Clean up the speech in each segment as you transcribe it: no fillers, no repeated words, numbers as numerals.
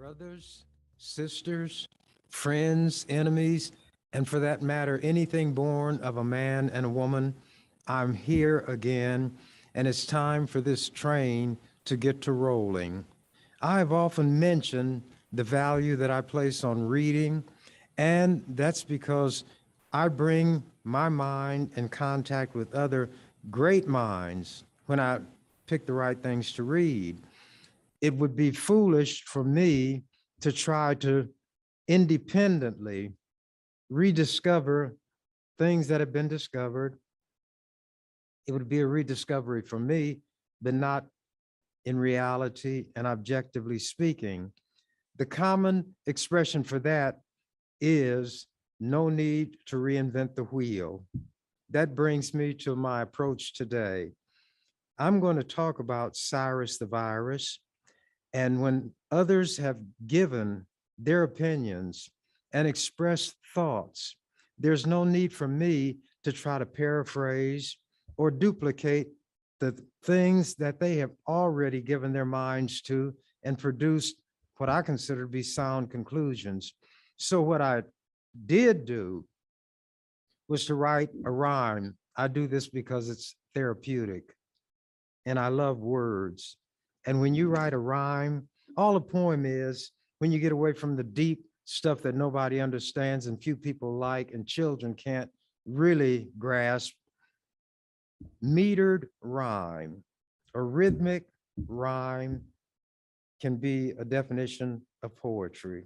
Brothers, sisters, friends, enemies, and for that matter, anything born of a man and a woman, I'm here again, and it's time for this train to get to rolling. I have often mentioned the value that I place on reading, and that's because I bring my mind in contact with other great minds when I pick the right things to read. It would be foolish for me to try to independently rediscover things that have been discovered. It would be a rediscovery for me, but not in reality and objectively speaking. The common expression for that is no need to reinvent the wheel. That brings me to my approach today. I'm going to talk about Cyrus the virus. And when others have given their opinions and expressed thoughts, there's no need for me to try to paraphrase or duplicate the things that they have already given their minds to and produced what I consider to be sound conclusions. So what I did do was to write a rhyme. I do this because it's therapeutic and I love words. And when you write a rhyme, all a poem is, when you get away from the deep stuff that nobody understands and few people like and children can't really grasp, metered rhyme or rhythmic rhyme can be a definition of poetry,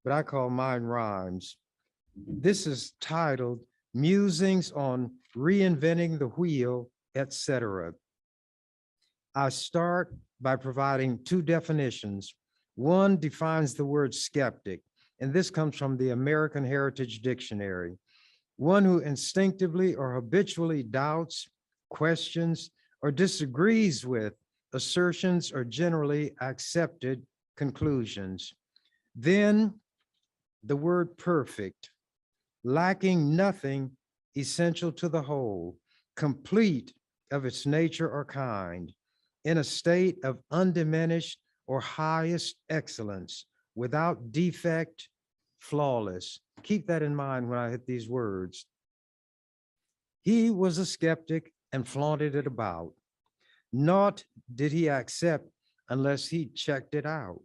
but I call mine rhymes. This is titled Musings on Reinventing the Wheel, etc. I start by providing two definitions. One defines the word skeptic, and this comes from the American Heritage Dictionary. One who instinctively or habitually doubts, questions, or disagrees with assertions or generally accepted conclusions. Then the word perfect, lacking nothing essential to the whole, complete of its nature or kind, in a state of undiminished or highest excellence, without defect, flawless. Keep that in mind when I hit these words. He was a skeptic and flaunted it about. Naught did he accept unless he checked it out.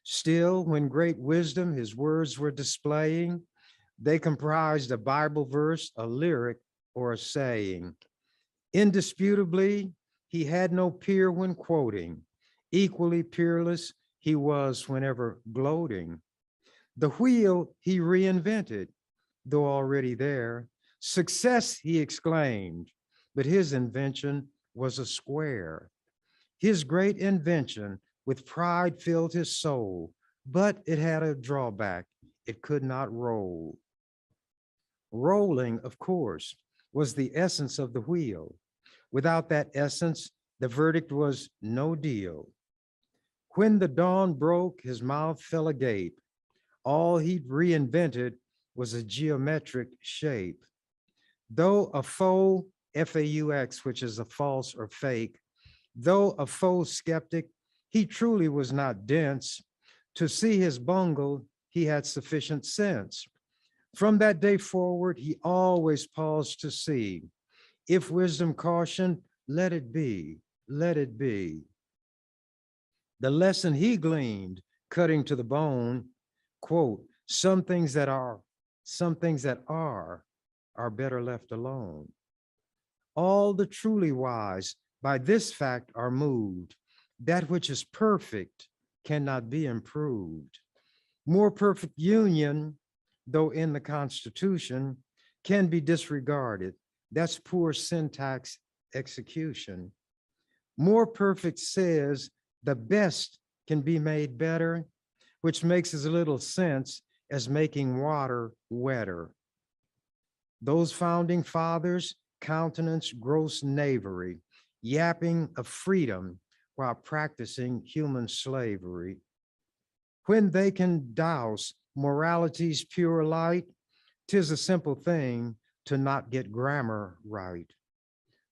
Still, when great wisdom his words were displaying, they comprised a Bible verse, a lyric, or a saying. Indisputably, he had no peer when quoting. Equally peerless, he was whenever gloating. The wheel he reinvented, though already there. Success, he exclaimed, but his invention was a square. His great invention with pride filled his soul, but it had a drawback. It could not roll. Rolling, of course, was the essence of the wheel. Without that essence, the verdict was no deal. When the dawn broke, his mouth fell agape. All he'd reinvented was a geometric shape. Though a faux, F-A-U-X, which is a false or fake, though a faux skeptic, he truly was not dense. To see his bungle, he had sufficient sense. From that day forward, he always paused to see. If wisdom cautioned, let it be, let it be. The lesson he gleaned, cutting to the bone, quote, some things that are better left alone. All the truly wise by this fact are moved. That which is perfect cannot be improved. More perfect union, though in the Constitution, can be disregarded. That's poor syntax execution. More perfect says the best can be made better, which makes as little sense as making water wetter. Those founding fathers countenance gross knavery, yapping of freedom while practicing human slavery. When they can douse morality's pure light, 'tis a simple thing to not get grammar right.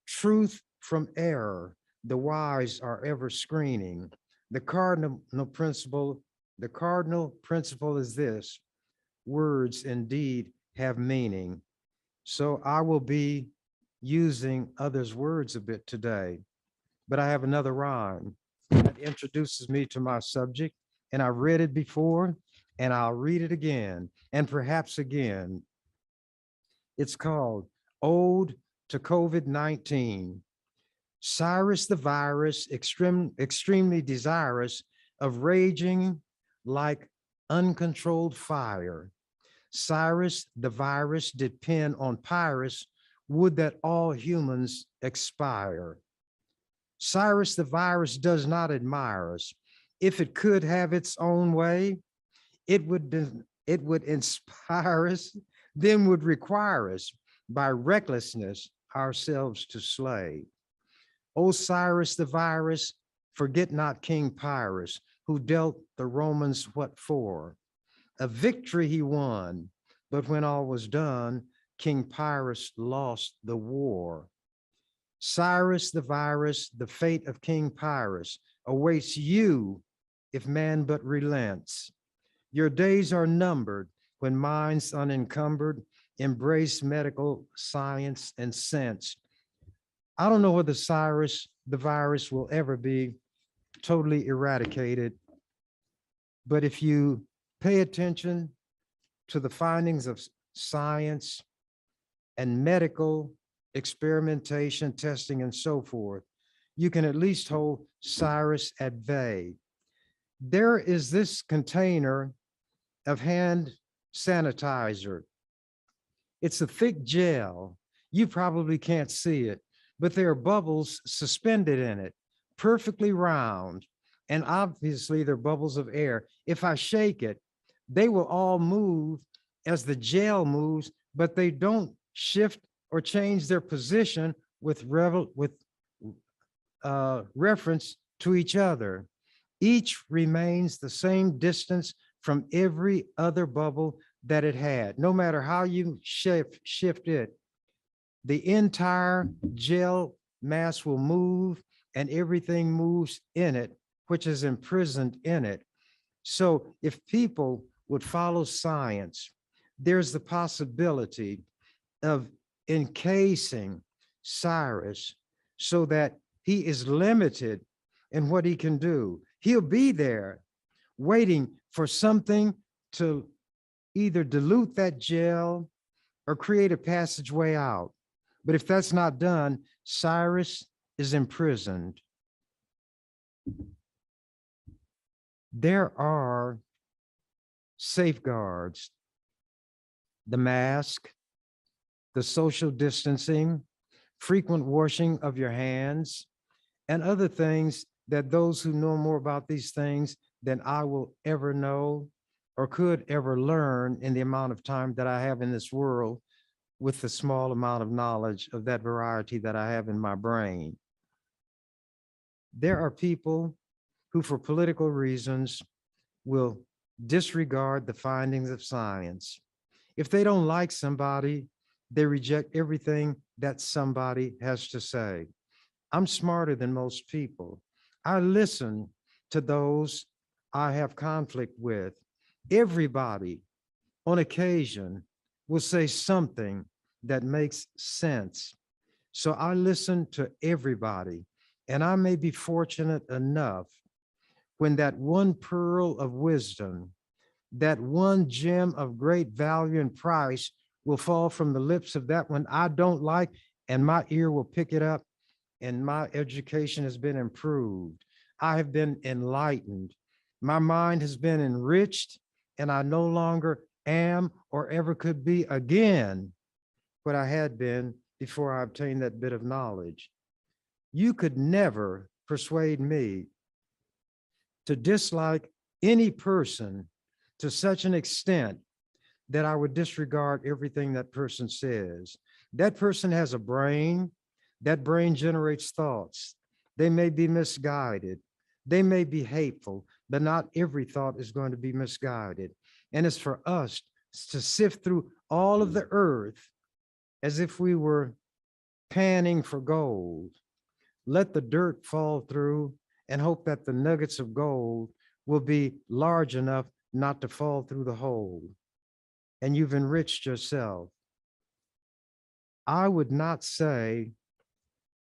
Truth from error, the wise are ever screening. The cardinal principle The cardinal principle is this: words indeed have meaning. So I will be using others' words a bit today, but I have another rhyme that introduces me to my subject, and I've read it before, and I'll read it again, and perhaps again. It's called Ode to COVID-19. Cyrus the virus, extremely desirous of raging like uncontrolled fire. Cyrus the virus did pen on Pyrrhus, would that all humans expire. Cyrus the virus does not admire us. If it could have its own way, it would inspire us, then would require us by recklessness ourselves to slay. Osiris the virus, forget not King Pyrrhus, who dealt the Romans what for? A victory he won, but when all was done, King Pyrrhus lost the war. Cyrus the virus, the fate of King Pyrrhus awaits you if man but relents. Your days are numbered when minds unencumbered embrace medical science and sense. I don't know whether Cyrus the virus will ever be totally eradicated, but if you pay attention to the findings of science and medical experimentation, testing, and so forth, you can at least hold Cyrus at bay. There is this container of hand sanitizer. It's a thick gel. You probably can't see it, but there are bubbles suspended in it, perfectly round. And obviously they're bubbles of air. If I shake it, they will all move as the gel moves, but they don't shift or change their position with reference to each other. Each remains the same distance from every other bubble that it had. No matter how you shift it, the entire gel mass will move and everything moves in it, which is imprisoned in it. So if people would follow science, there's the possibility of encasing Cyrus so that he is limited in what he can do. He'll be there waiting for something to either dilute that gel or create a passageway out. But if that's not done, Cyrus is imprisoned. There are safeguards: the mask, the social distancing, frequent washing of your hands, and other things that those who know more about these things than I will ever know or could ever learn in the amount of time that I have in this world with the small amount of knowledge of that variety that I have in my brain. There are people who, for political reasons, will disregard the findings of science. If they don't like somebody, they reject everything that somebody has to say. I'm smarter than most people. I listen to those I have conflict with. Everybody, on occasion, will say something that makes sense. So I listen to everybody, and I may be fortunate enough when that one pearl of wisdom, that one gem of great value and price will fall from the lips of that one I don't like, and my ear will pick it up, and my education has been improved. I have been enlightened. My mind has been enriched, and I no longer am or ever could be again what I had been before I obtained that bit of knowledge. You could never persuade me to dislike any person to such an extent that I would disregard everything that person says. That person has a brain. That brain generates thoughts. They may be misguided. They may be hateful, but not every thought is going to be misguided. And it's for us to sift through all of the earth as if we were panning for gold. Let the dirt fall through and hope that the nuggets of gold will be large enough not to fall through the hole. And you've enriched yourself. I would not say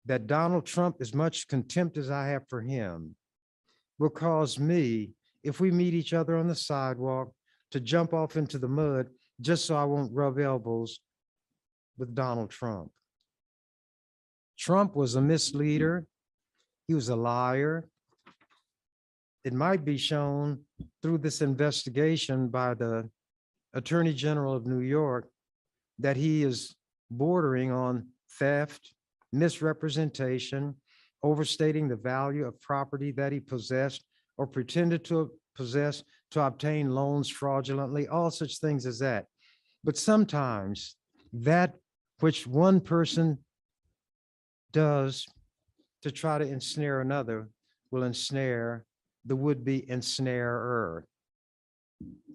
that Donald Trump, as much contempt as I have for him, will cause me, if we meet each other on the sidewalk, to jump off into the mud just so I won't rub elbows with Donald Trump. Trump was a misleader. He was a liar. It might be shown through this investigation by the Attorney General of New York that he is bordering on theft, misrepresentation, overstating the value of property that he possessed or pretended to possess to obtain loans fraudulently, all such things as that. But sometimes that which one person does to try to ensnare another will ensnare the would-be ensnarer.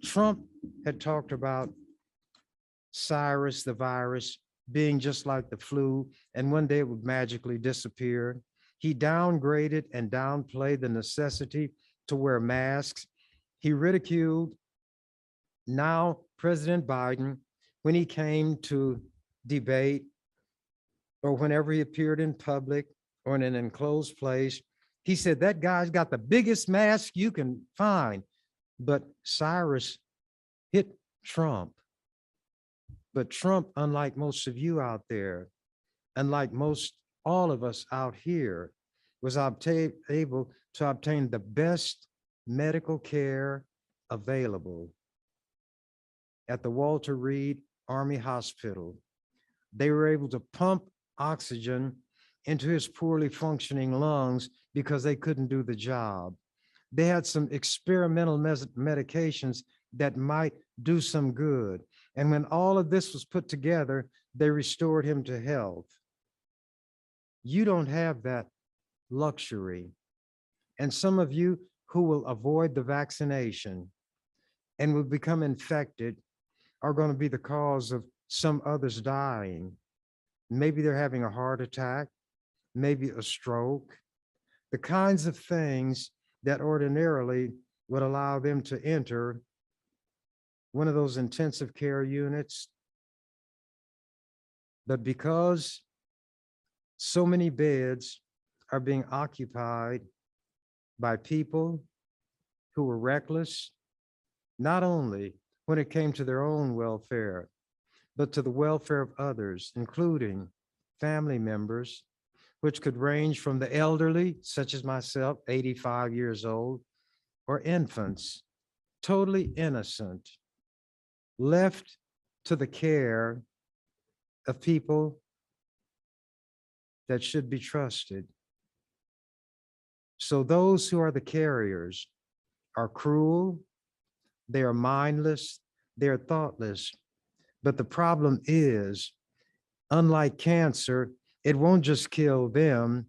Trump had talked about Cyrus, the virus, being just like the flu, and one day it would magically disappear. He downgraded and downplayed the necessity to wear masks. He ridiculed now President Biden when he came to debate or whenever he appeared in public or in an enclosed place. He said, that guy's got the biggest mask you can find. But Cyrus hit Trump. But Trump, unlike most of you out there, unlike all of us out here, was able to obtain the best medical care available at the Walter Reed Army Hospital. They were able to pump oxygen into his poorly functioning lungs because they couldn't do the job. They had some experimental medications that might do some good. And when all of this was put together, they restored him to health. You don't have that luxury. And some of you who will avoid the vaccination and will become infected are going to be the cause of some others dying. Maybe they're having a heart attack, maybe a stroke, the kinds of things that ordinarily would allow them to enter one of those intensive care units. But because so many beds are being occupied by people who were reckless, not only when it came to their own welfare, but to the welfare of others, including family members, which could range from the elderly, such as myself, 85 years old, or infants, totally innocent, left to the care of people that should be trusted. So those who are the carriers are cruel, they are mindless, they are thoughtless. But the problem is, unlike cancer, it won't just kill them,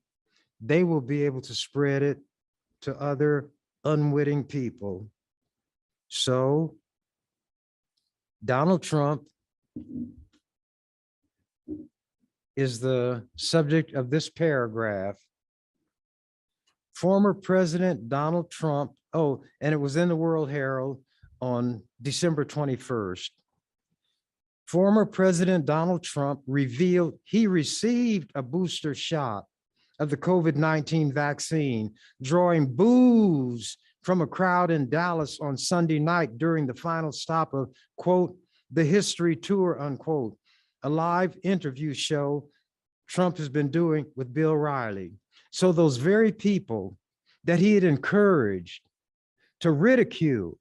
they will be able to spread it to other unwitting people. So Donald Trump is the subject of this paragraph. Former President Donald Trump, oh, and it was in the World Herald on December 21st. Former President Donald Trump revealed he received a booster shot of the COVID-19 vaccine, drawing boos from a crowd in Dallas on Sunday night during the final stop of, quote, the history tour, unquote, a live interview show Trump has been doing with Bill Riley. So those very people that he had encouraged to ridicule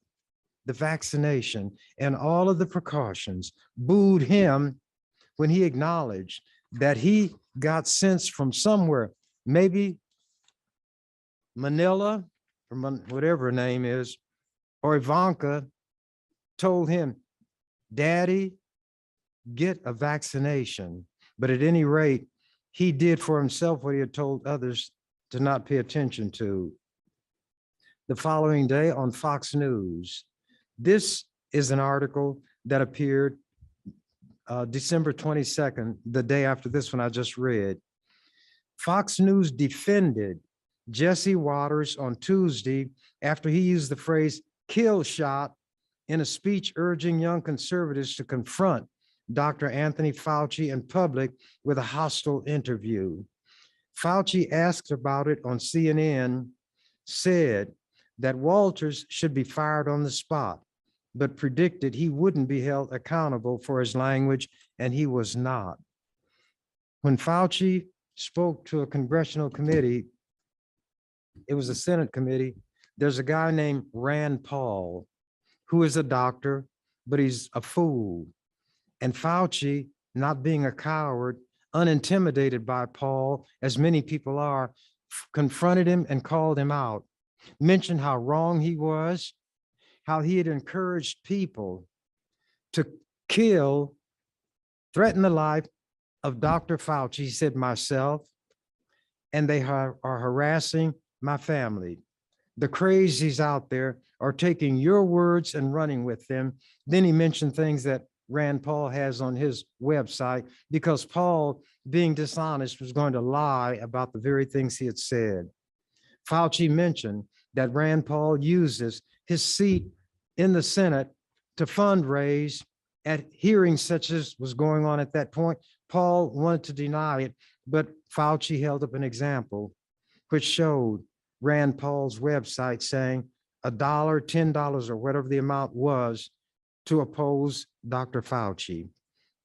the vaccination and all of the precautions booed him when he acknowledged that he got sense from somewhere, maybe Manila, or whatever her name is, or Ivanka told him, Daddy, get a vaccination. But at any rate, he did for himself what he had told others to not pay attention to. The following day on Fox News, this is an article that appeared December 22nd, the day after this one I just read. Fox News defended Jesse Waters on Tuesday after he used the phrase kill shot in a speech urging young conservatives to confront Dr. Anthony Fauci in public with a hostile interview. Fauci asked about it on CNN, said that Walters should be fired on the spot, but predicted he wouldn't be held accountable for his language, and he was not. When Fauci spoke to a congressional committee, it was a Senate committee, there's a guy named Rand Paul, who is a doctor, but he's a fool. And Fauci, not being a coward, unintimidated by Paul, as many people are, confronted him and called him out, mentioned how wrong he was, how he had encouraged people to kill, threaten the life of Dr. Fauci. He said, myself, and they are harassing my family. The crazies out there are taking your words and running with them. Then he mentioned things that Rand Paul has on his website, because Paul, being dishonest, was going to lie about the very things he had said. Fauci mentioned that Rand Paul uses his seat in the Senate to fundraise at hearings such as was going on at that point. Paul wanted to deny it, but Fauci held up an example which showed Rand Paul's website saying $1, $10, or whatever the amount was to oppose Dr. Fauci.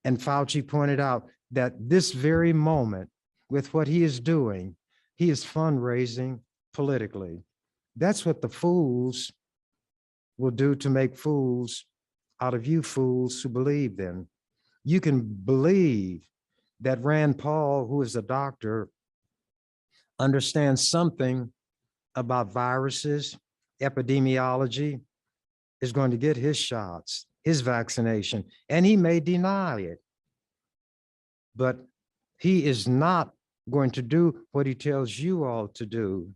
And Fauci pointed out that this very moment, with what he is doing, he is fundraising politically. That's what the fools will do to make fools out of you fools who believe them. You can believe that Rand Paul, who is a doctor, understands something about viruses, epidemiology, is going to get his shots, his vaccination, and he may deny it. But he is not going to do what he tells you all to do.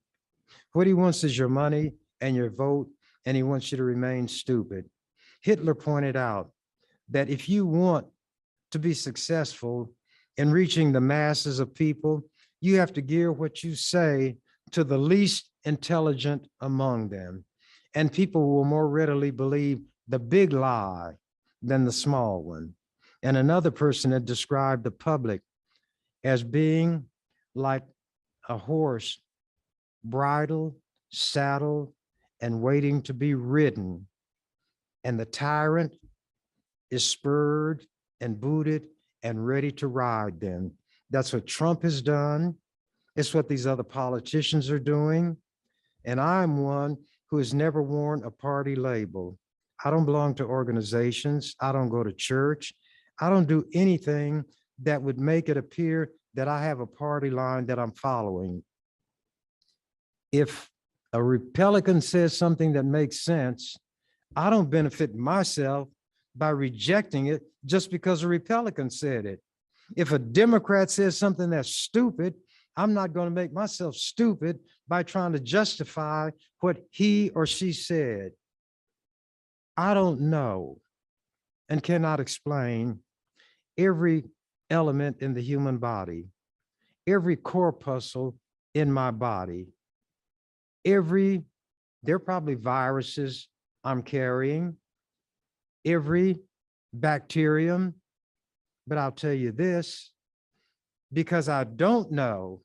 What he wants is your money and your vote, and he wants you to remain stupid. Hitler pointed out that if you want to be successful in reaching the masses of people, you have to gear what you say to the least intelligent among them. And people will more readily believe the big lie than the small one. And another person had described the public as being like a horse, bridled, saddled, and waiting to be ridden. And the tyrant is spurred and booted and ready to ride them. That's what Trump has done. It's what these other politicians are doing. And I'm one who has never worn a party label. I don't belong to organizations. I don't go to church. I don't do anything that would make it appear that I have a party line that I'm following. If a Republican says something that makes sense, I don't benefit myself by rejecting it just because a Republican said it. If a Democrat says something that's stupid, I'm not going to make myself stupid by trying to justify what he or she said. I don't know and cannot explain every element in the human body, every corpuscle in my body, there are probably viruses I'm carrying, every bacterium, but I'll tell you this, because I don't know,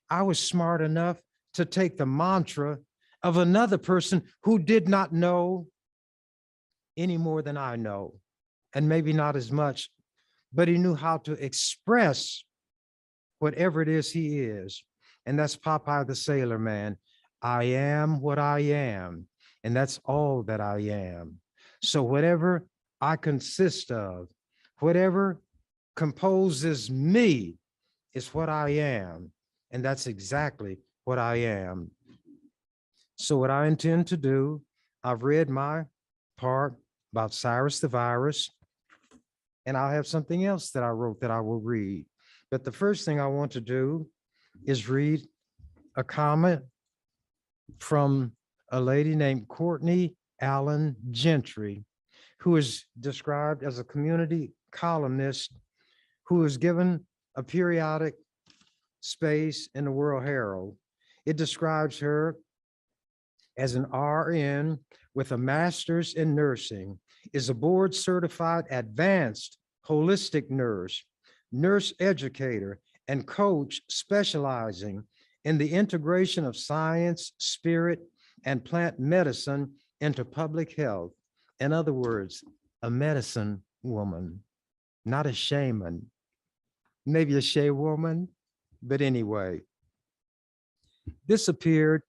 I was smart enough to take the mantra of another person who did not know any more than I know, and maybe not as much, but he knew how to express whatever it is he is. And that's Popeye the Sailor Man. I am what I am, and that's all that I am. So whatever I consist of, whatever composes me is what I am, and that's exactly what I am. So what I intend to do, I've read my part about Cyrus the Virus, and I'll have something else that I wrote that I will read. But the first thing I want to do is read a comment from a lady named Courtney Allen Gentry, who is described as a community columnist who is given a periodic space in the World Herald. It describes her as an RN with a master's in nursing, is a board certified advanced holistic nurse, nurse educator, and coach specializing in the integration of science, spirit, and plant medicine into public health. In other words, a medicine woman, not a shaman, maybe a shay woman, but anyway. This appeared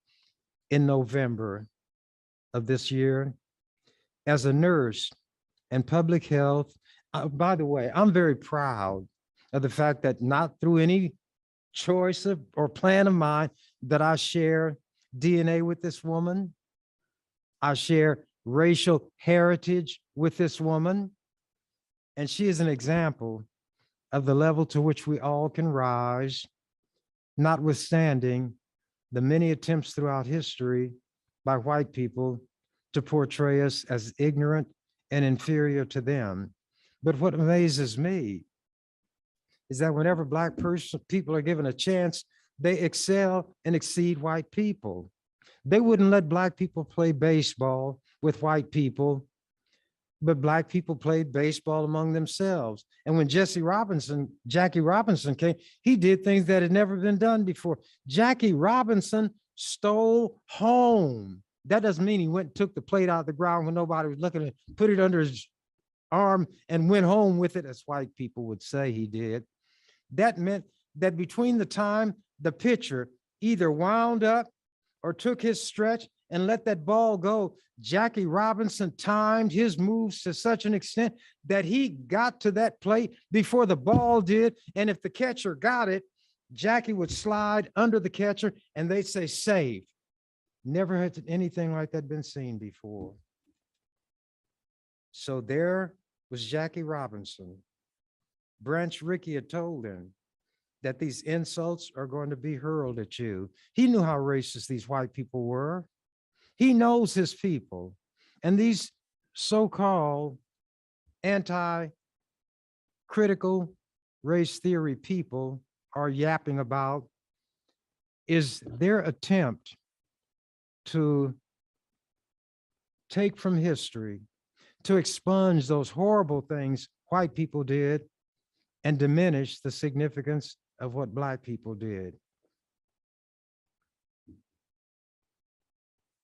in November of this year as a nurse and public health. By the way, I'm very proud of the fact that not through any choice of or plan of mine that I share DNA with this woman. I share racial heritage with this woman. And she is an example of the level to which we all can rise, notwithstanding the many attempts throughout history by white people to portray us as ignorant and inferior to them. But what amazes me is that whenever Black people are given a chance, they excel and exceed white people. They wouldn't let Black people play baseball with white people, but Black people played baseball among themselves. And when Jackie Robinson came, he did things that had never been done before. Jackie Robinson stole home. That doesn't mean he went and took the plate out of the ground when nobody was looking at it, put it under his arm and went home with it, as white people would say he did. That meant that between the time the pitcher either wound up or took his stretch and let that ball go, Jackie Robinson timed his moves to such an extent that he got to that plate before the ball did. And if the catcher got it, Jackie would slide under the catcher and they'd say save. Never had anything like that been seen before. So there was Jackie Robinson. Branch Rickey had told him that these insults are going to be hurled at you. He knew how racist these white people were. He knows his people. And these so-called anti-critical race theory people are yapping about is their attempt to take from history, to expunge those horrible things white people did and diminish the significance of what Black people did.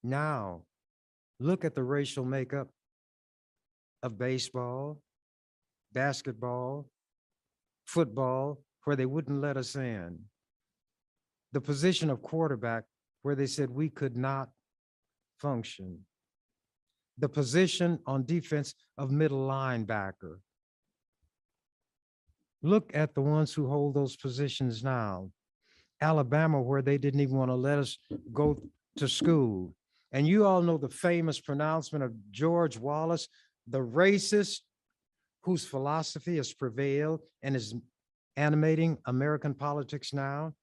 Now, look at the racial makeup of baseball, basketball, football, where they wouldn't let us in. The position of quarterback, where they said we could not function. The position on defense of middle linebacker. Look at the ones who hold those positions now. Alabama, where they didn't even want to let us go to school. And you all know the famous pronouncement of George Wallace, the racist whose philosophy has prevailed and is animating American politics now,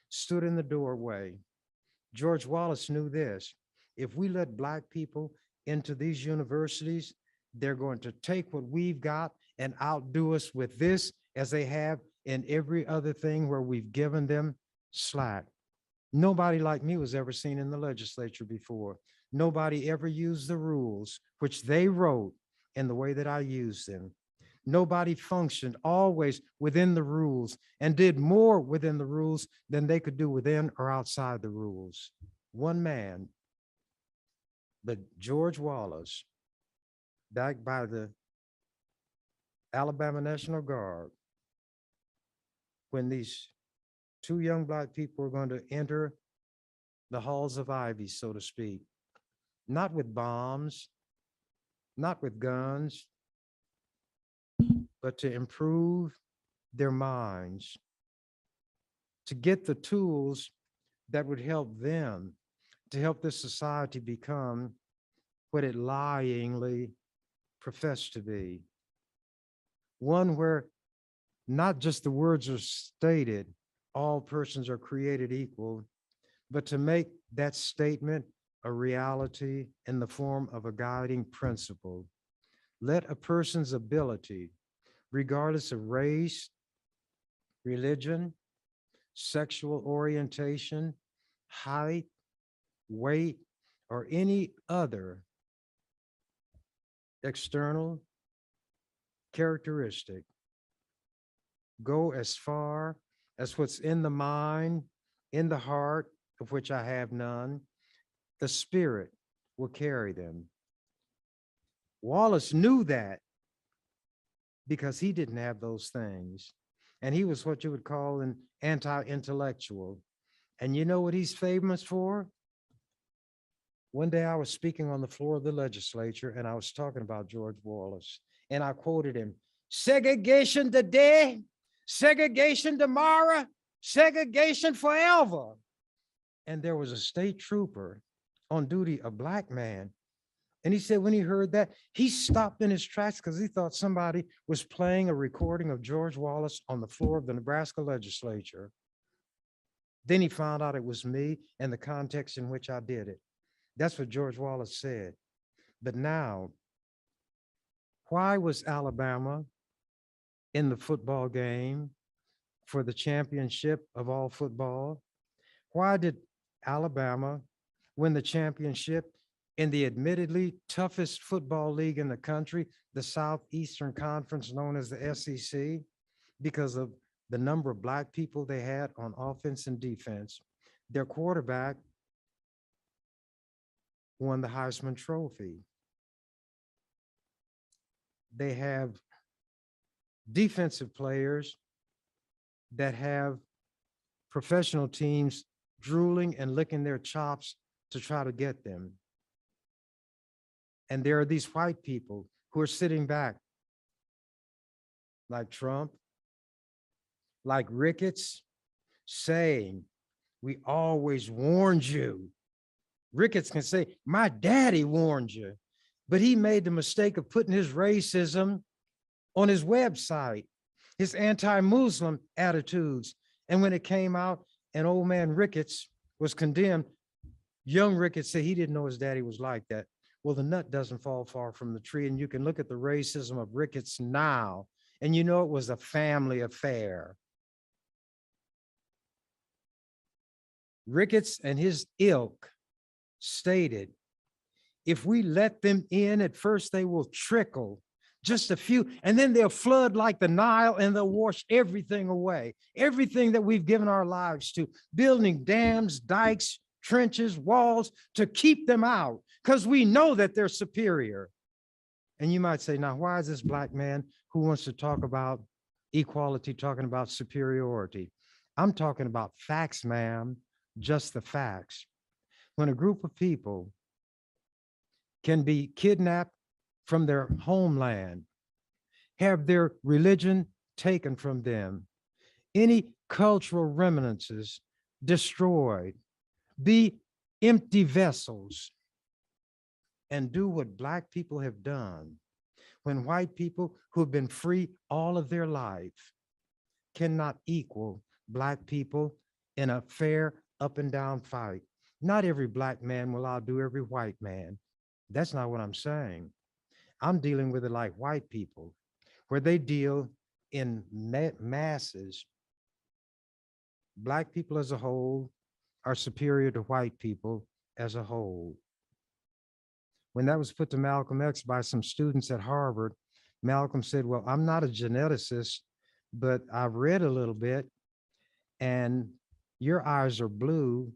stood in the doorway. George Wallace knew this: if we let Black people into these universities, they're going to take what we've got and outdo us with this, as they have in every other thing where we've given them slack. Nobody like me was ever seen in the legislature before. Nobody ever used the rules which they wrote in the way that I used them. Nobody functioned always within the rules and did more within the rules than they could do within or outside the rules. One man, but George Wallace, backed by the Alabama National Guard, when these two young Black people were going to enter the halls of ivy, so to speak, not with bombs, not with guns, but to improve their minds, to get the tools that would help them, to help this society become what it lyingly professed to be. One where not just the words are stated, all persons are created equal, but to make that statement a reality in the form of a guiding principle. Let a person's ability, regardless of race, religion, sexual orientation, height, weight, or any other external characteristic go as far as what's in the mind, in the heart, of which I have none, the spirit will carry them. Wallace knew that because he didn't have those things. And he was what you would call an anti-intellectual. And you know what he's famous for? One day I was speaking on the floor of the legislature and I was talking about George Wallace. And I quoted him, segregation today, segregation tomorrow, segregation forever. And there was a state trooper on duty, a black man. And he said when he heard that, he stopped in his tracks because he thought somebody was playing a recording of George Wallace on the floor of the Nebraska legislature. Then he found out it was me and the context in which I did it. That's what George Wallace said. But now, why was Alabama in the football game for the championship of all football? Why did Alabama win the championship in the admittedly toughest football league in the country, the Southeastern Conference known as the SEC? Because of the number of black people they had on offense and defense. Their quarterback won the Heisman Trophy. They have defensive players that have professional teams drooling and licking their chops to try to get them. And there are these white people who are sitting back, like Trump, like Ricketts, saying, we always warned you. Ricketts can say, my daddy warned you, but he made the mistake of putting his racism on his website, his anti-Muslim attitudes. And when it came out and old man Ricketts was condemned, young Ricketts said he didn't know his daddy was like that. Well, the nut doesn't fall far from the tree, and you can look at the racism of Ricketts now, and you know it was a family affair. Ricketts and his ilk stated, if we let them in, at first they will trickle, just a few, and then they'll flood like the Nile and they'll wash everything away. Everything that we've given our lives to, building dams, dikes, trenches, walls to keep them out, because we know that they're superior. And you might say, now, why is this black man who wants to talk about equality talking about superiority? I'm talking about facts, ma'am, just the facts. When a group of people can be kidnapped from their homeland, have their religion taken from them, any cultural remnants destroyed, be empty vessels, and do what black people have done, when white people who have been free all of their life cannot equal black people in a fair up and down fight. Not every black man will outdo every white man. That's not what I'm saying. I'm dealing with it like white people, where they deal in masses. Black people as a whole are superior to white people as a whole. When that was put to Malcolm X by some students at Harvard, Malcolm said, well, I'm not a geneticist, but I've read a little bit, and your eyes are blue.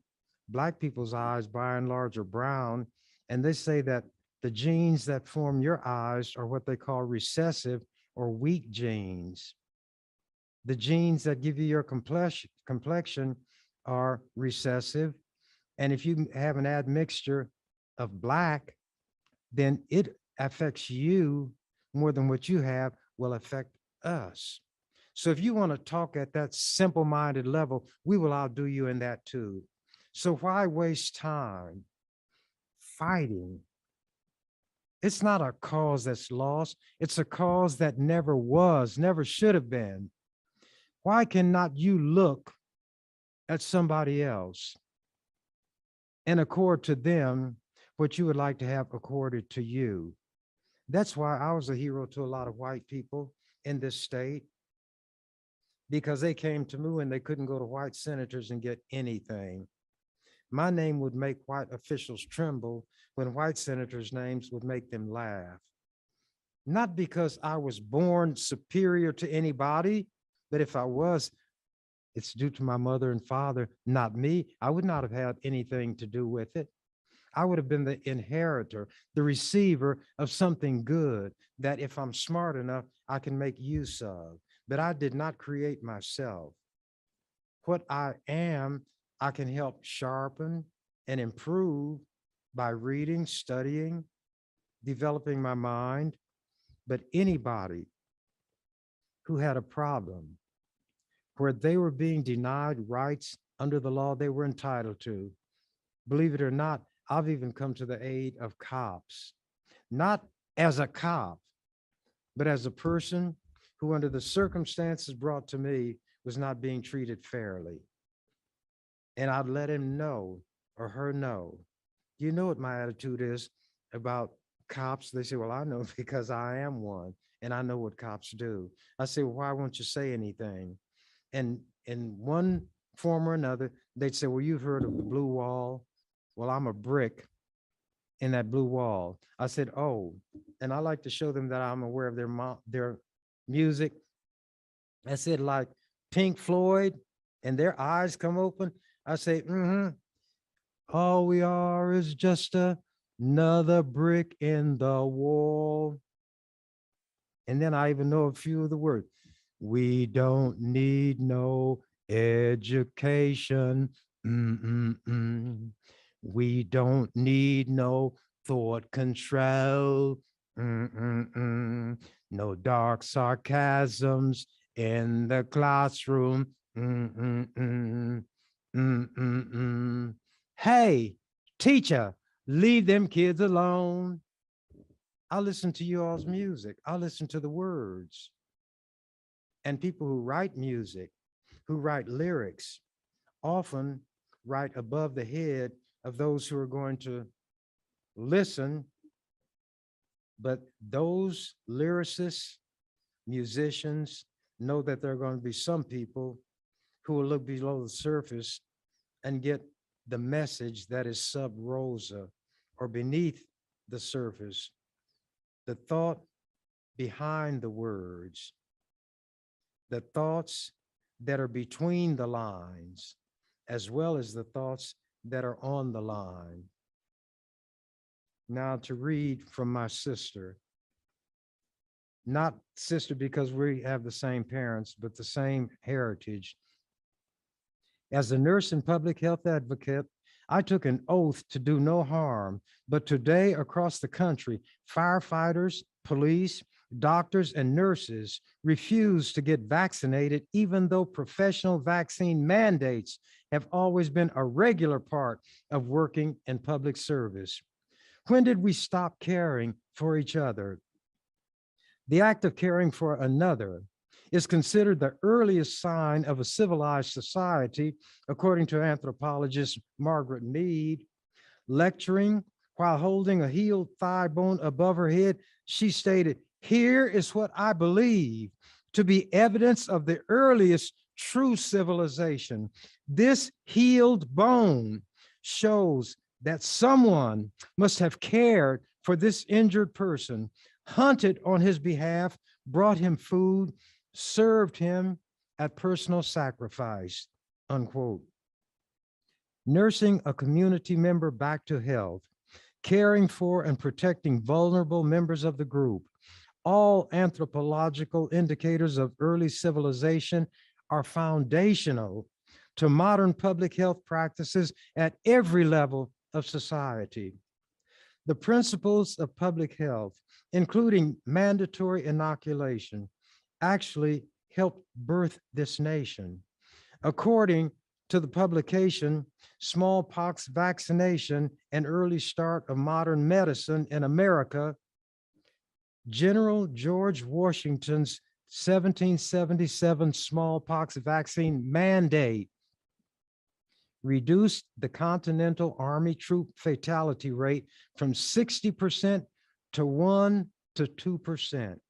Black people's eyes, by and large, are brown. And they say that the genes that form your eyes are what they call recessive or weak genes. The genes that give you your complexion are recessive. And if you have an admixture of black, then it affects you more than what you have will affect us. So if you want to talk at that simple-minded level, we will outdo you in that too. So why waste time fighting? It's not a cause that's lost. It's a cause that never was, never should have been. Why cannot you look at somebody else and accord to them what you would like to have accorded to you? That's why I was a hero to a lot of white people in this state, because they came to me when they couldn't go to white senators and get anything. My name would make white officials tremble when white senators' names would make them laugh. Not because I was born superior to anybody, but if I was, it's due to my mother and father, not me. I would not have had anything to do with it. I would have been the inheritor, the receiver of something good that if I'm smart enough, I can make use of. But I did not create myself. What I am, I can help sharpen and improve by reading, studying, developing my mind. But anybody who had a problem where they were being denied rights under the law they were entitled to, believe it or not, I've even come to the aid of cops, not as a cop, but as a person who, under the circumstances brought to me, was not being treated fairly. And I'd let him know or her know. You know what my attitude is about cops? They say, well, I know because I am one and I know what cops do. I say, well, why won't you say anything? And in one form or another, they'd say, well, you've heard of the blue wall. Well, I'm a brick in that blue wall. I said, oh, and I like to show them that I'm aware of their music. I said, like Pink Floyd, and their eyes come open. I say, all we are is just another brick in the wall. And then I even know a few of the words. We don't need no education. We don't need no thought control. No dark sarcasms in the classroom. Hey, teacher, leave them kids alone. I listen to you all's music. I listen to the words. And people who write music, who write lyrics, often write above the head of those who are going to listen. But those lyricists, musicians, know that there are going to be some people who will look below the surface and get the message that is sub rosa or beneath the surface, the thought behind the words, the thoughts that are between the lines, as well as the thoughts that are on the line. Now to read from my sister, not sister because we have the same parents, but the same heritage. As a nurse and public health advocate, I took an oath to do no harm, but today across the country, firefighters, police, doctors, and nurses refuse to get vaccinated, even though professional vaccine mandates have always been a regular part of working in public service. When did we stop caring for each other? The act of caring for another is considered the earliest sign of a civilized society, according to anthropologist Margaret Mead. Lecturing while holding a healed thigh bone above her head, she stated, "Here is what I believe to be evidence of the earliest true civilization. This healed bone shows that someone must have cared for this injured person, hunted on his behalf, brought him food, served him at personal sacrifice," unquote. Nursing a community member back to health, caring for and protecting vulnerable members of the group, all anthropological indicators of early civilization are foundational to modern public health practices at every level of society. The principles of public health, including mandatory inoculation, actually helped birth this nation. According to the publication, Smallpox Vaccination and Early Start of Modern Medicine in America, General George Washington's 1777 smallpox vaccine mandate reduced the Continental Army troop fatality rate from 60% to 1 to 2%.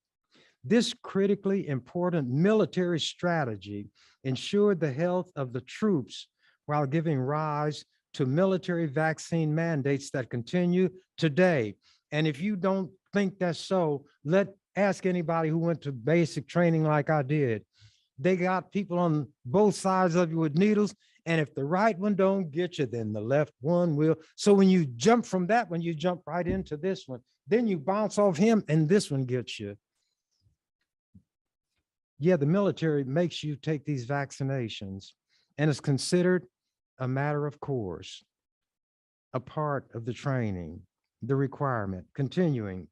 This critically important military strategy ensured the health of the troops while giving rise to military vaccine mandates that continue today. And if you don't think that's so, ask anybody who went to basic training like I did. They got people on both sides of you with needles. And if the right one don't get you, then the left one will. So when you jump from that one, you jump right into this one. Then you bounce off him and this one gets you. Yeah, the military makes you take these vaccinations and it's considered a matter of course, a part of the training, the requirement. Continuing.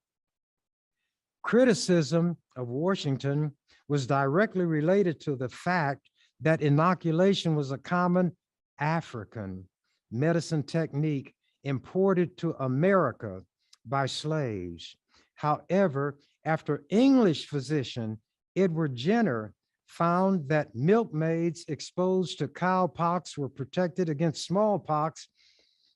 Criticism of Washington was directly related to the fact that inoculation was a common African medicine technique imported to America by slaves. However, after English physician Edward Jenner found that milkmaids exposed to cowpox were protected against smallpox,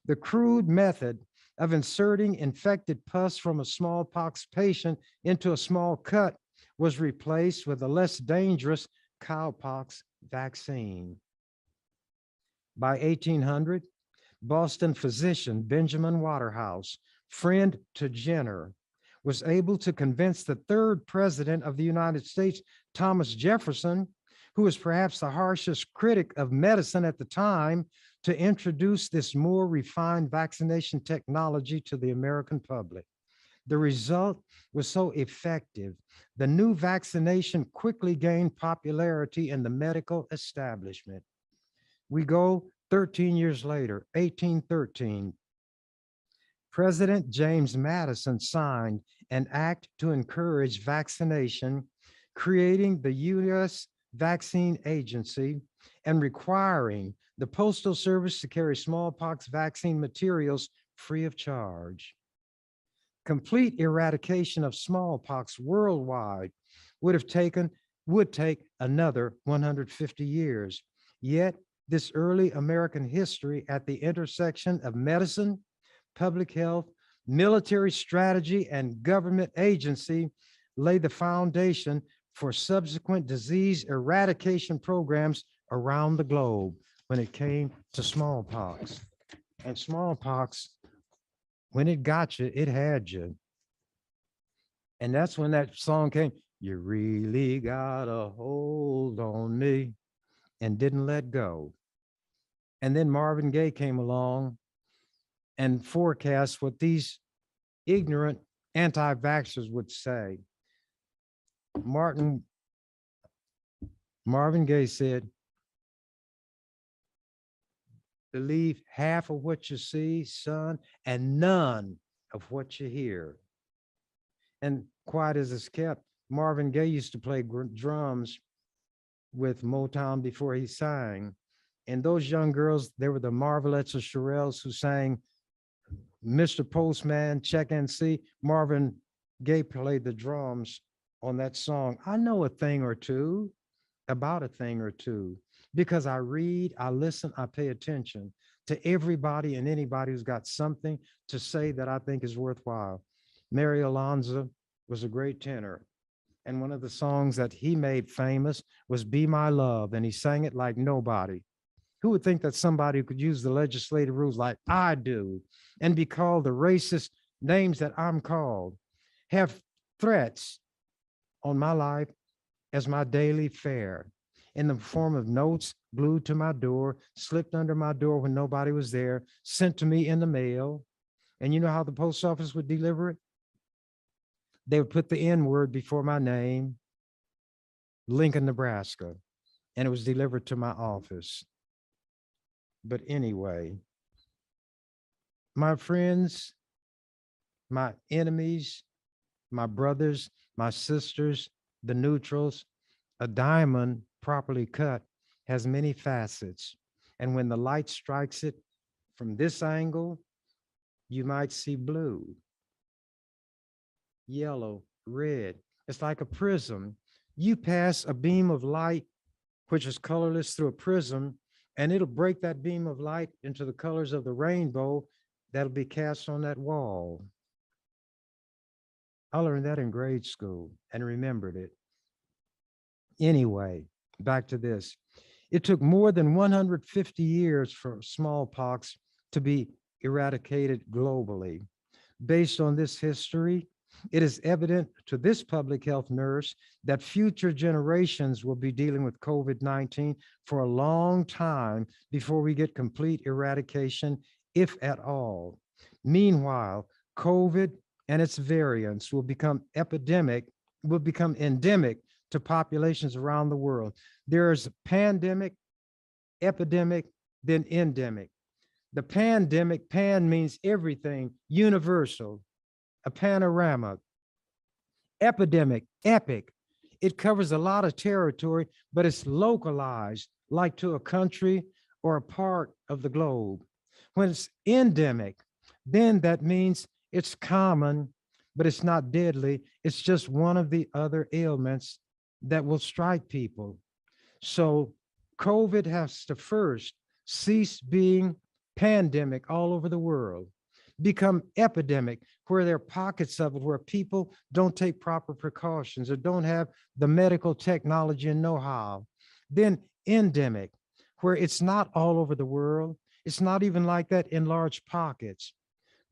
the crude method of inserting infected pus from a smallpox patient into a small cut was replaced with a less dangerous cowpox vaccine. By 1800, Boston physician Benjamin Waterhouse, friend to Jenner, was able to convince the third president of the United States, Thomas Jefferson, who was perhaps the harshest critic of medicine at the time, to introduce this more refined vaccination technology to the American public. The result was so effective, the new vaccination quickly gained popularity in the medical establishment. We go 13 years later, 1813. President James Madison signed an act to encourage vaccination, creating the U.S. Vaccine Agency and requiring the Postal Service to carry smallpox vaccine materials free of charge. Complete eradication of smallpox worldwide would take another 150 years. Yet this early American history at the intersection of medicine, public health, military strategy, and government agency laid the foundation for subsequent disease eradication programs around the globe when it came to smallpox. And smallpox, when it got you, it had you. And that's when that song came, "You really got a hold on me," and didn't let go. And then Marvin Gaye came along and forecast what these ignorant anti-vaxxers would say. Marvin Gaye said, "Believe half of what you see, son, and none of what you hear." And quiet as it's kept, Marvin Gaye used to play drums with Motown before he sang. And those young girls, they were the Marvelettes or Shirelles who sang "Mr. Postman, Check and See." Marvin Gaye played the drums on that song. I know a thing or two about a thing or two because I read, I listen, I pay attention to everybody and anybody who's got something to say that I think is worthwhile. Mary Alonzo was a great tenor. And one of the songs that he made famous was "Be My Love," and he sang it like nobody. Who would think that somebody who could use the legislative rules like I do and be called the racist names that I'm called, have threats on my life as my daily fare in the form of notes glued to my door, slipped under my door when nobody was there, sent to me in the mail. And you know how the post office would deliver it? They would put the N word before my name, Lincoln, Nebraska, and it was delivered to my office. But anyway, my friends, my enemies, my brothers, my sisters, the neutrals, a diamond properly cut has many facets. And when the light strikes it from this angle, you might see blue, yellow, red. It's like a prism. You pass a beam of light, which is colorless, through a prism, and it'll break that beam of light into the colors of the rainbow that'll be cast on that wall. I learned that in grade school and remembered it. Anyway, back to this. It took more than 150 years for smallpox to be eradicated globally. Based on this history, it is evident to this public health nurse that future generations will be dealing with COVID-19 for a long time before we get complete eradication, if at all. Meanwhile, COVID and its variants will become endemic to populations around the world. There's pandemic, epidemic, then endemic. The pandemic, pan means everything, universal, a panorama. Epidemic, epic. It covers a lot of territory, but it's localized, like to a country or a part of the globe. When it's endemic, then that means it's common, but it's not deadly. It's just one of the other ailments that will strike people. So COVID has to first cease being pandemic all over the world, become epidemic, where there are pockets of it where people don't take proper precautions or don't have the medical technology and know-how. Then endemic, where it's not all over the world. It's not even like that in large pockets,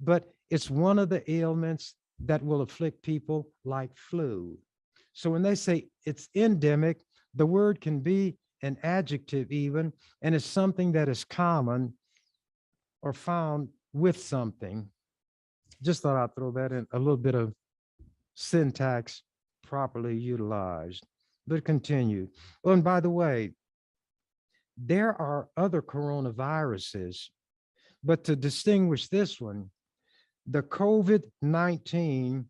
but it's one of the ailments that will afflict people like flu. So when they say it's endemic, the word can be an adjective even, and it's something that is common or found with something. Just thought I'd throw that in, a little bit of syntax properly utilized, but continue. Oh, and by the way, there are other coronaviruses, but to distinguish this one, the COVID-19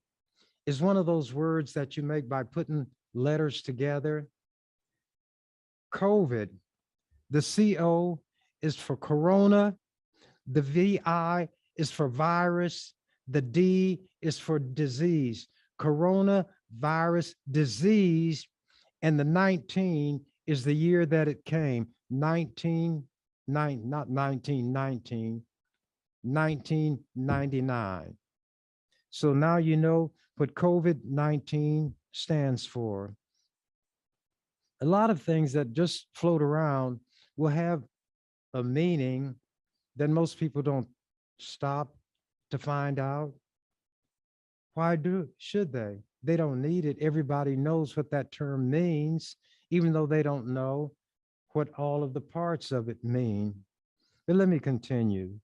is one of those words that you make by putting letters together. COVID, the CO is for corona, the VI is for virus, the D is for disease, coronavirus disease, and the 19 is the year that it came, 1999. So now you know what COVID-19 stands for. A lot of things that just float around will have a meaning that most people don't stop to find out. Why should they? They don't need it. Everybody knows what that term means, even though they don't know what all of the parts of it mean. But let me continue.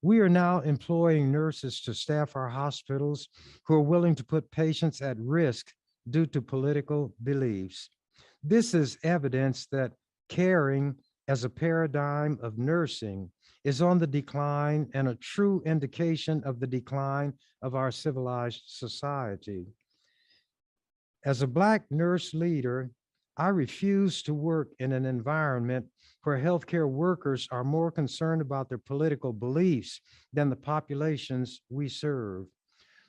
We are now employing nurses to staff our hospitals who are willing to put patients at risk due to political beliefs. This is evidence that caring as a paradigm of nursing is on the decline and a true indication of the decline of our civilized society. As a Black nurse leader, I refuse to work in an environment where healthcare workers are more concerned about their political beliefs than the populations we serve.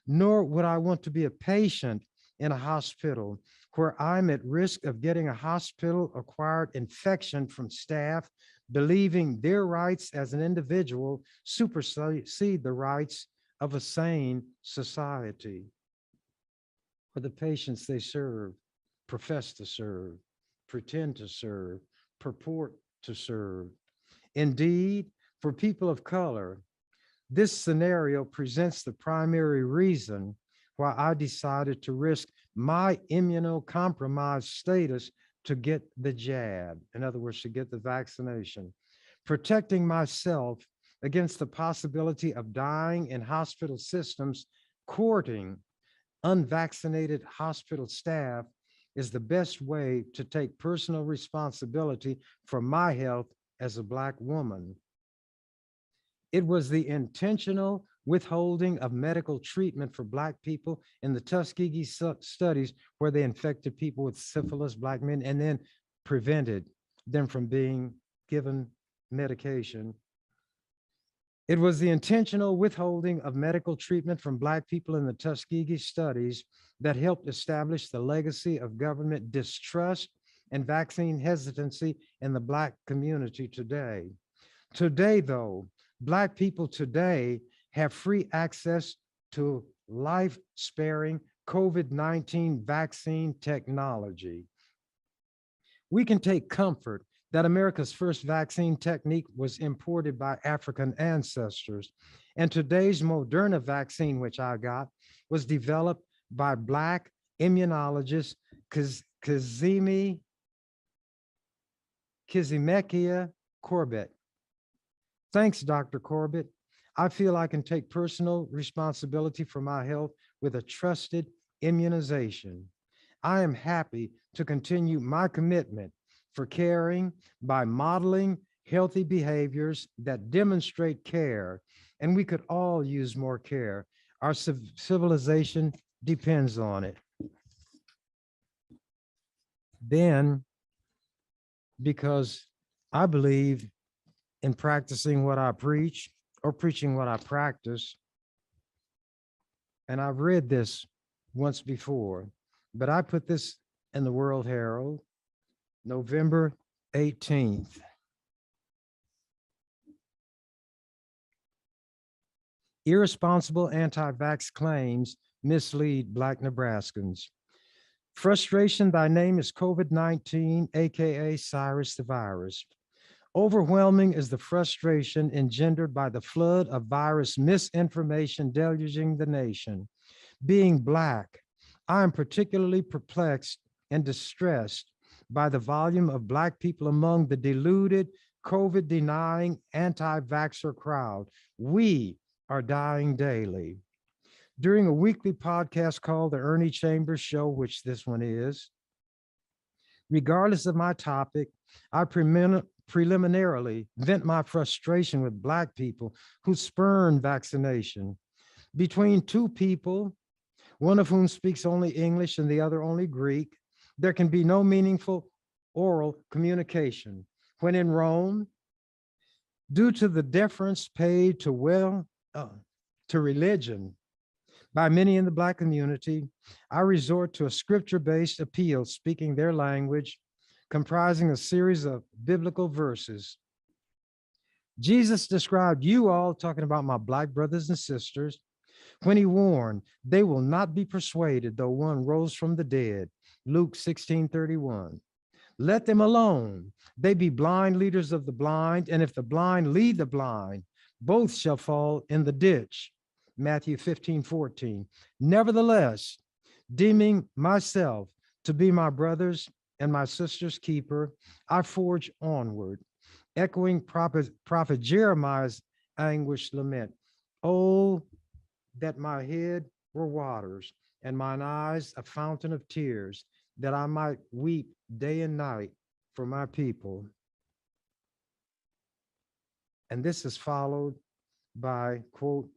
Nor would I want to be a patient in a hospital where I'm at risk of getting a hospital-acquired infection from staff, believing their rights as an individual supersede the rights of a sane society. For the patients they serve, profess to serve, pretend to serve, purport to serve. Indeed, for people of color, this scenario presents the primary reason why I decided to risk my immunocompromised status to get the jab. In other words, to get the vaccination, protecting myself against the possibility of dying in hospital systems, courting unvaccinated hospital staff is the best way to take personal responsibility for my health as a Black woman. It was the intentional withholding of medical treatment for Black people in the Tuskegee studies where they infected people with syphilis, Black men, and then prevented them from being given medication. It was the intentional withholding of medical treatment from Black people in the Tuskegee studies that helped establish the legacy of government distrust and vaccine hesitancy in the Black community today. Today, though, Black people today have free access to life-sparing COVID-19 vaccine technology. We can take comfort that America's first vaccine technique was imported by African ancestors. And today's Moderna vaccine, which I got, was developed by Black immunologist Kizimekia Corbett. Thanks, Dr. Corbett. I feel I can take personal responsibility for my health with a trusted immunization. I am happy to continue my commitment for caring by modeling healthy behaviors that demonstrate care, and we could all use more care. Our civilization depends on it. Then, because I believe in practicing what I preach or preaching what I practice, and I've read this once before, but I put this in the World Herald, November 18th. Irresponsible anti-vax claims mislead Black Nebraskans. Frustration, thy name is COVID-19, AKA Cyrus the virus. Overwhelming is the frustration engendered by the flood of virus misinformation deluging the nation. Being Black, I am particularly perplexed and distressed by the volume of Black people among the deluded, COVID-denying, anti-vaxxer crowd. We are dying daily. During a weekly podcast called The Ernie Chambers Show, which this one is, regardless of my topic, I preliminarily vent my frustration with Black people who spurn vaccination. Between two people, one of whom speaks only English and the other only Greek, there can be no meaningful oral communication. When in Rome, due to the deference paid to religion by many in the Black community, I resort to a scripture-based appeal speaking their language, comprising a series of biblical verses. Jesus described you all, talking about my Black brothers and sisters, when he warned, they will not be persuaded though one rose from the dead, Luke 16:31. Let them alone. They be blind leaders of the blind, and if the blind lead the blind, both shall fall in the ditch, Matthew 15:14. Nevertheless, deeming myself to be my brothers and my sister's keeper, I forge onward, echoing prophet Jeremiah's anguished lament. Oh, that my head were waters and mine eyes a fountain of tears, that I might weep day and night for my people. And this is followed by, quote,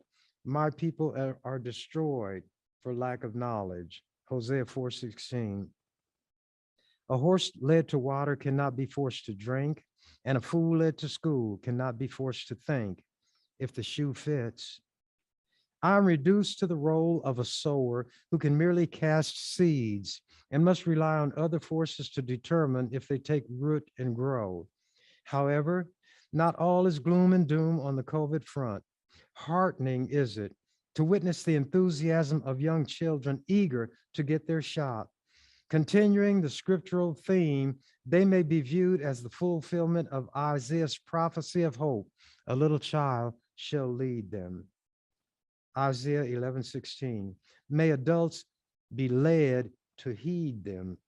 my people are destroyed for lack of knowledge, Hosea 4:16. A horse led to water cannot be forced to drink, and a fool led to school cannot be forced to think if the shoe fits. I'm reduced to the role of a sower who can merely cast seeds and must rely on other forces to determine if they take root and grow. However, not all is gloom and doom on the COVID front. Heartening is it to witness the enthusiasm of young children eager to get their shot. Continuing the scriptural theme, they may be viewed as the fulfillment of Isaiah's prophecy of hope. A little child shall lead them. Isaiah 11:16. May adults be led to heed them.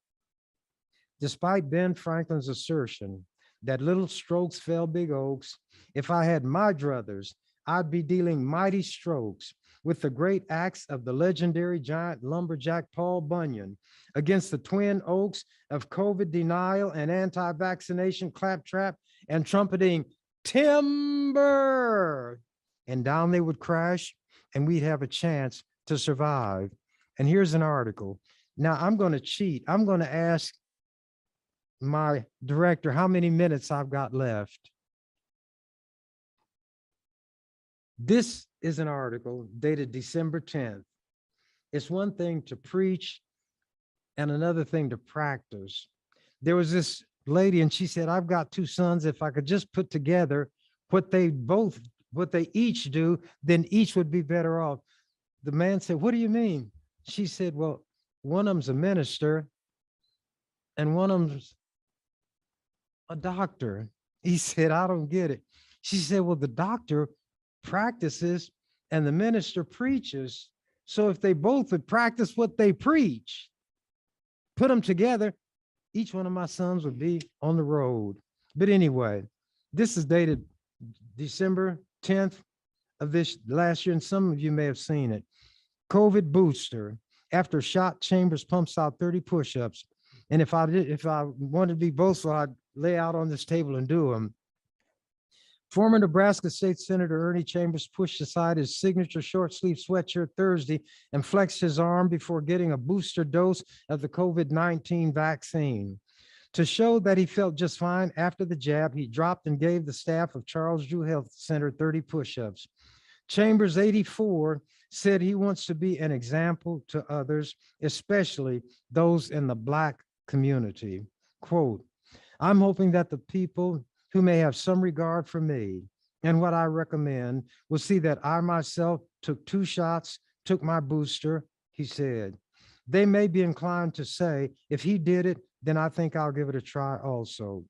Despite Ben Franklin's assertion that little strokes fell big oaks, if I had my druthers, I'd be dealing mighty strokes with the great axe of the legendary giant lumberjack Paul Bunyan against the twin oaks of COVID denial and anti-vaccination claptrap and trumpeting timber. And down they would crash, and we'd have a chance to survive. And here's an article. Now I'm going to cheat. I'm going to ask my director how many minutes I've got left. This is an article dated December 10th. It's one thing to preach and another thing to practice. There was this lady and she said, I've got two sons. If I could just put together what they each do, then each would be better off. The man said, what do you mean? She said, well, one of them's a minister and one of them's a doctor. He said, I don't get it. She said, well, the doctor practices and the minister preaches. So if they both would practice what they preach, put them together, each one of my sons would be on the road. But anyway, this is dated December 10th of this last year, and some of you may have seen it. COVID booster. After shot, Chambers pumps out 30 push-ups. And if I wanted to be boastful, I'd lay out on this table and do them. Former Nebraska State Senator Ernie Chambers pushed aside his signature short sleeve sweatshirt Thursday and flexed his arm before getting a booster dose of the COVID-19 vaccine. To show that he felt just fine after the jab, he dropped and gave the staff of Charles Drew Health Center 30 push-ups. Chambers, 84, said he wants to be an example to others, especially those in the Black community. Quote, I'm hoping that the people who may have some regard for me and what I recommend will see that I myself took 2 shots, took my booster, he said. They may be inclined to say, if he did it, then I think I'll give it a try also.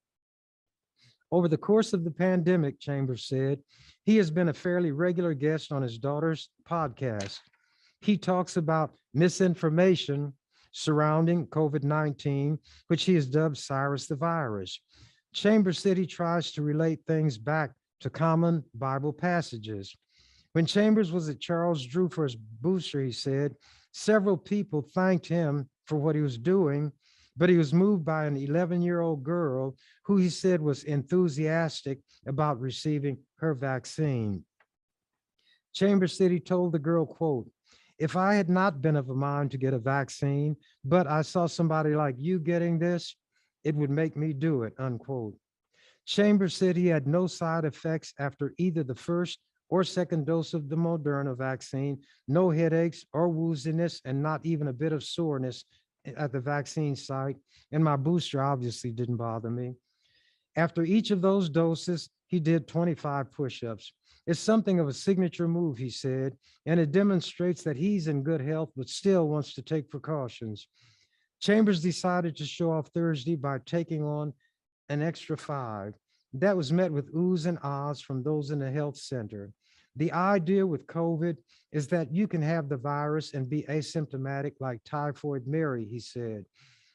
Over the course of the pandemic, Chambers said, he has been a fairly regular guest on his daughter's podcast. He talks about misinformation surrounding COVID-19, which he has dubbed Cyrus the Virus. Chambers said he tries to relate things back to common Bible passages. When Chambers was at Charles Drew for his booster, he said, several people thanked him for what he was doing, but he was moved by an 11-year-old girl who he said was enthusiastic about receiving her vaccine. Chambers said he told the girl, quote, if I had not been of a mind to get a vaccine, but I saw somebody like you getting this, it would make me do it, unquote. Chambers said he had no side effects after either the first or second dose of the Moderna vaccine, no headaches or wooziness, and not even a bit of soreness at the vaccine site. And my booster obviously didn't bother me. After each of those doses, he did 25 push-ups. It's something of a signature move, he said, and it demonstrates that he's in good health, but still wants to take precautions. Chambers decided to show off Thursday by taking on an extra 5. That was met with oohs and ahs from those in the health center. The idea with COVID is that you can have the virus and be asymptomatic like typhoid Mary, he said.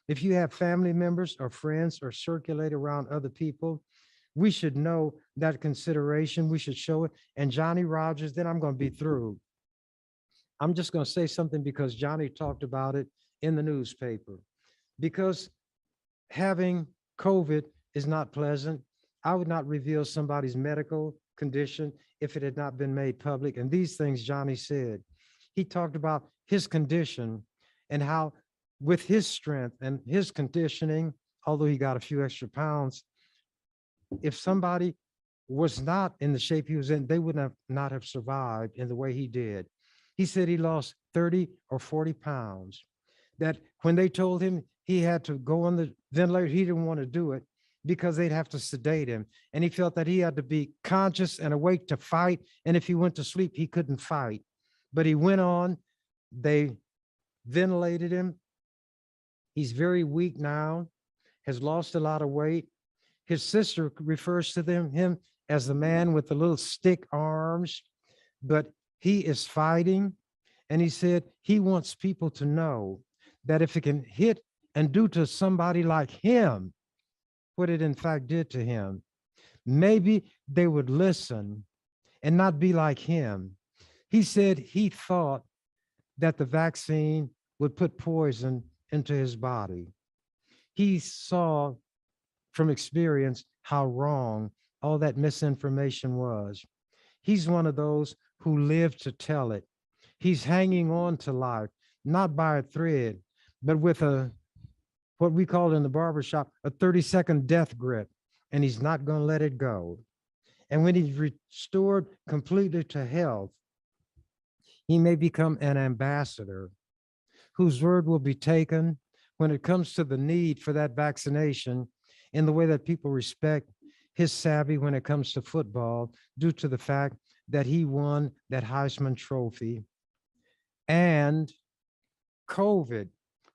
If you have family members or friends or circulate around other people, we should know that consideration. We should show it. And Johnny Rogers, then I'm going to be through. I'm just going to say something because Johnny talked about it in the newspaper. Because having COVID is not pleasant. I would not reveal somebody's medical condition if it had not been made public. And these things Johnny said. He talked about his condition and how with his strength and his conditioning, although he got a few extra pounds, if somebody was not in the shape he was in, they would not have survived in the way he did. He said he lost 30 or 40 pounds, that when they told him he had to go on the ventilator, he didn't want to do it because they'd have to sedate him. And he felt that he had to be conscious and awake to fight. And if he went to sleep, he couldn't fight. But he went on, they ventilated him. He's very weak now, has lost a lot of weight. His sister refers to him as the man with the little stick arms, but he is fighting. And he said he wants people to know that if it can hit and do to somebody like him what it in fact did to him, maybe they would listen and not be like him. He said he thought that the vaccine would put poison into his body. He saw from experience how wrong all that misinformation was. He's one of those who lived to tell it. He's hanging on to life, not by a thread, but with what we call in the barbershop, a 30-second death grip, and he's not going to let it go. And when he's restored completely to health, he may become an ambassador whose word will be taken when it comes to the need for that vaccination in the way that people respect his savvy when it comes to football due to the fact that he won that Heisman Trophy. And COVID,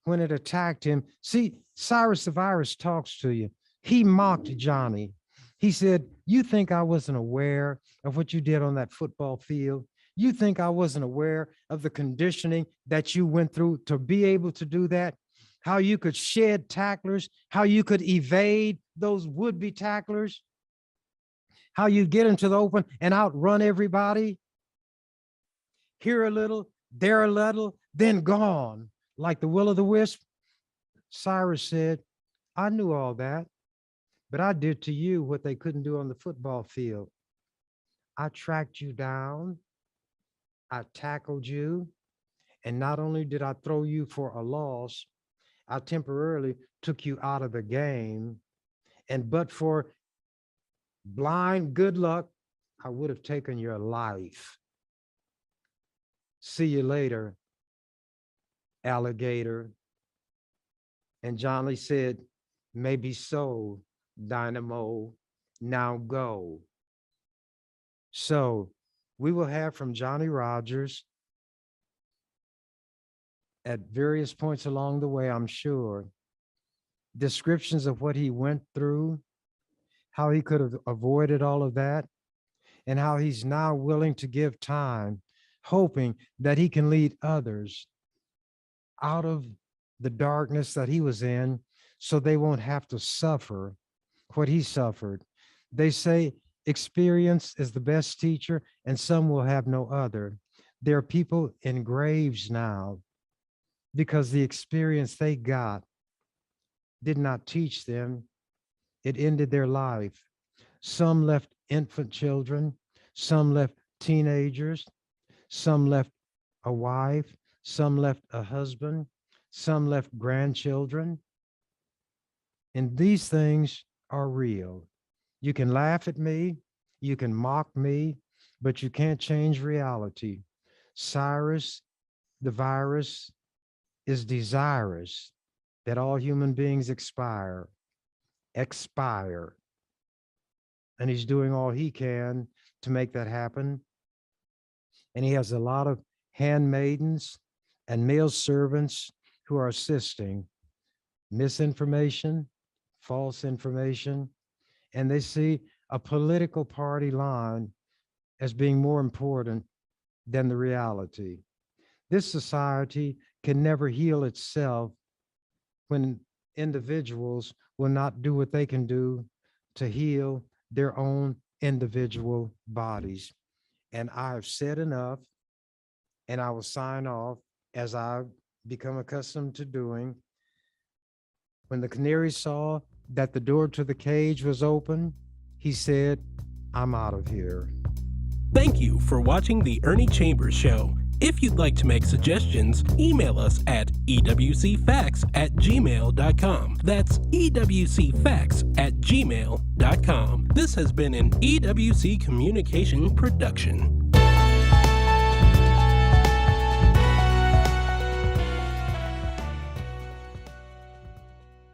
when it attacked him, see, Cyrus the Virus talks to you. He mocked Johnny. He said, "You think I wasn't aware of what you did on that football field? You think I wasn't aware of the conditioning that you went through to be able to do that? How you could shed tacklers, how you could evade those would-be tacklers, how you get into the open and outrun everybody? Here a little, there a little, then gone, like the will o' the wisp." Cyrus said, "I knew all that, but I did to you what they couldn't do on the football field. I tracked you down, I tackled you, and not only did I throw you for a loss, I temporarily took you out of the game. And but for blind good luck, I would have taken your life. See you later, alligator." And Johnny said, "Maybe so, Dynamo. Now go." So we will have from Johnny Rogers at various points along the way, I'm sure, descriptions of what he went through, how he could have avoided all of that, and how he's now willing to give time, hoping that he can lead others out of the darkness that he was in so they won't have to suffer what he suffered. They say experience is the best teacher, and some will have no other. There are people in graves now because the experience they got did not teach them. It ended their life. Some left infant children, some left teenagers, some left a wife, some left a husband, some left grandchildren. And these things are real. You can laugh at me, you can mock me, but you can't change reality. Cyrus, the virus, is desirous that all human beings expire. And he's doing all he can to make that happen. And he has a lot of handmaidens and male servants who are assisting. Misinformation, false information, and they see a political party line as being more important than the reality. This society can never heal itself when individuals will not do what they can do to heal their own individual bodies. And I've said enough, and I will sign off as I've become accustomed to doing. When the canary saw that the door to the cage was open, he said, "I'm out of here." Thank you for watching The Ernie Chambers Show. If you'd like to make suggestions, email us at ewcfacts@gmail.com. That's ewcfacts@gmail.com. This has been an EWC Communication production.